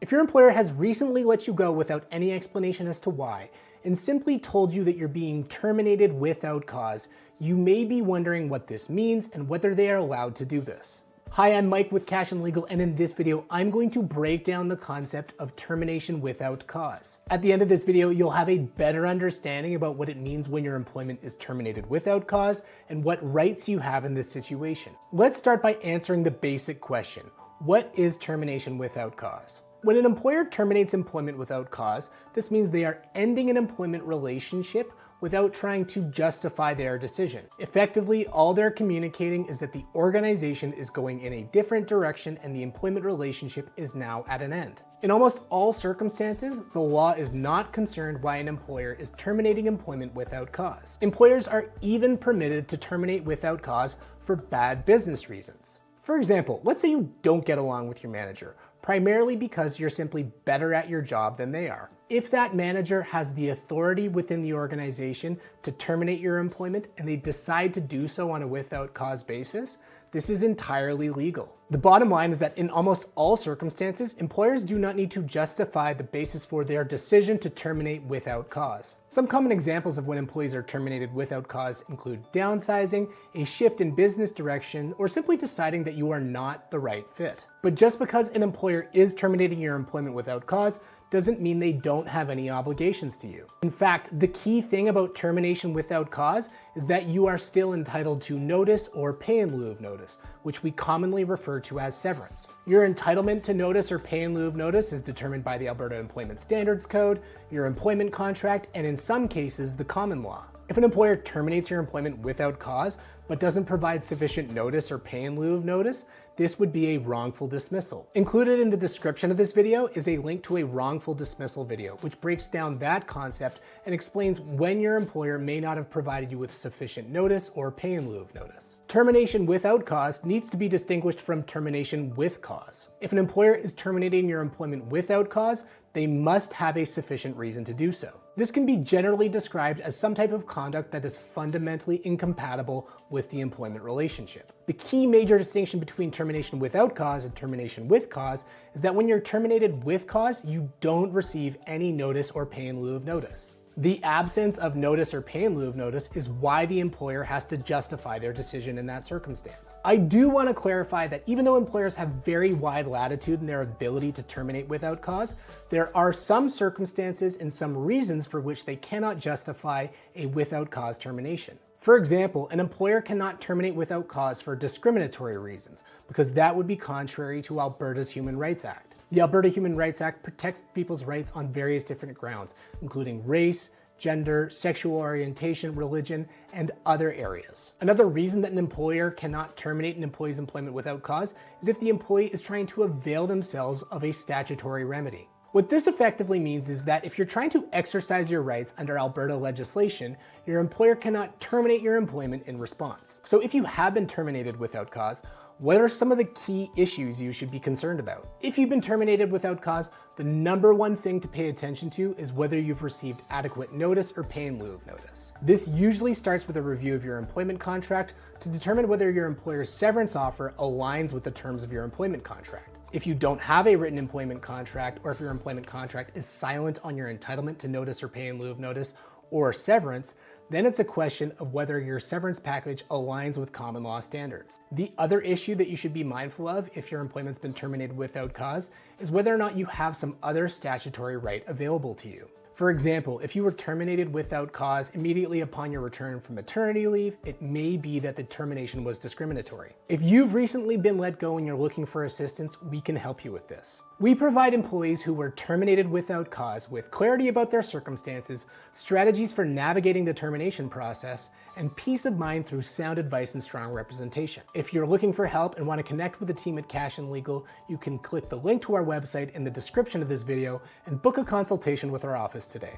If your employer has recently let you go without any explanation as to why, and simply told you that you're being terminated without cause, you may be wondering what this means and whether they are allowed to do this. Hi, I'm Mike with Cashion Legal, and in this video, I'm going to break down the concept of termination without cause. At the end of this video, you'll have a better understanding about what it means when your employment is terminated without cause and what rights you have in this situation. Let's start by answering the basic question. What is termination without cause? When an employer terminates employment without cause, this means they are ending an employment relationship without trying to justify their decision. Effectively, all they're communicating is that the organization is going in a different direction and the employment relationship is now at an end. In almost all circumstances, the law is not concerned why an employer is terminating employment without cause. Employers are even permitted to terminate without cause for bad business reasons. For example, let's say you don't get along with your manager, primarily because you're simply better at your job than they are. If that manager has the authority within the organization to terminate your employment and they decide to do so on a without cause basis, this is entirely legal. The bottom line is that in almost all circumstances, employers do not need to justify the basis for their decision to terminate without cause. Some common examples of when employees are terminated without cause include downsizing, a shift in business direction, or simply deciding that you are not the right fit. But just because an employer is terminating your employment without cause doesn't mean they don't have any obligations to you. In fact, the key thing about termination without cause is that you are still entitled to notice or pay in lieu of notice, which we commonly refer to as severance. Your entitlement to notice or pay in lieu of notice is determined by the Alberta Employment Standards Code, your employment contract, and in some cases, the common law. If an employer terminates your employment without cause, but doesn't provide sufficient notice or pay in lieu of notice, this would be a wrongful dismissal. Included in the description of this video is a link to a wrongful dismissal video, which breaks down that concept and explains when your employer may not have provided you with sufficient notice or pay in lieu of notice. Termination without cause needs to be distinguished from termination with cause. If an employer is terminating your employment without cause, they must have a sufficient reason to do so. This can be generally described as some type of conduct that is fundamentally incompatible with the employment relationship. The key major distinction between termination without cause and termination with cause is that when you're terminated with cause, you don't receive any notice or pay in lieu of notice. The absence of notice or pay in lieu of notice is why the employer has to justify their decision in that circumstance. I do want to clarify that even though employers have very wide latitude in their ability to terminate without cause, there are some circumstances and some reasons for which they cannot justify a without cause termination. For example, an employer cannot terminate without cause for discriminatory reasons, because that would be contrary to Alberta's Human Rights Act. The Alberta Human Rights Act protects people's rights on various different grounds, including race, gender, sexual orientation, religion, and other areas. Another reason that an employer cannot terminate an employee's employment without cause is if the employee is trying to avail themselves of a statutory remedy. What this effectively means is that if you're trying to exercise your rights under Alberta legislation, your employer cannot terminate your employment in response. So if you have been terminated without cause, what are some of the key issues you should be concerned about? If you've been terminated without cause, the number one thing to pay attention to is whether you've received adequate notice or pay in lieu of notice. This usually starts with a review of your employment contract to determine whether your employer's severance offer aligns with the terms of your employment contract. If you don't have a written employment contract, or if your employment contract is silent on your entitlement to notice or pay in lieu of notice or severance, then it's a question of whether your severance package aligns with common law standards. The other issue that you should be mindful of if your employment's been terminated without cause is whether or not you have some other statutory right available to you. For example, if you were terminated without cause immediately upon your return from maternity leave, it may be that the termination was discriminatory. If you've recently been let go and you're looking for assistance, we can help you with this. We provide employees who were terminated without cause with clarity about their circumstances, strategies for navigating the termination process, and peace of mind through sound advice and strong representation. If you're looking for help and want to connect with the team at Cashion Legal, you can click the link to our website in the description of this video and book a consultation with our office today.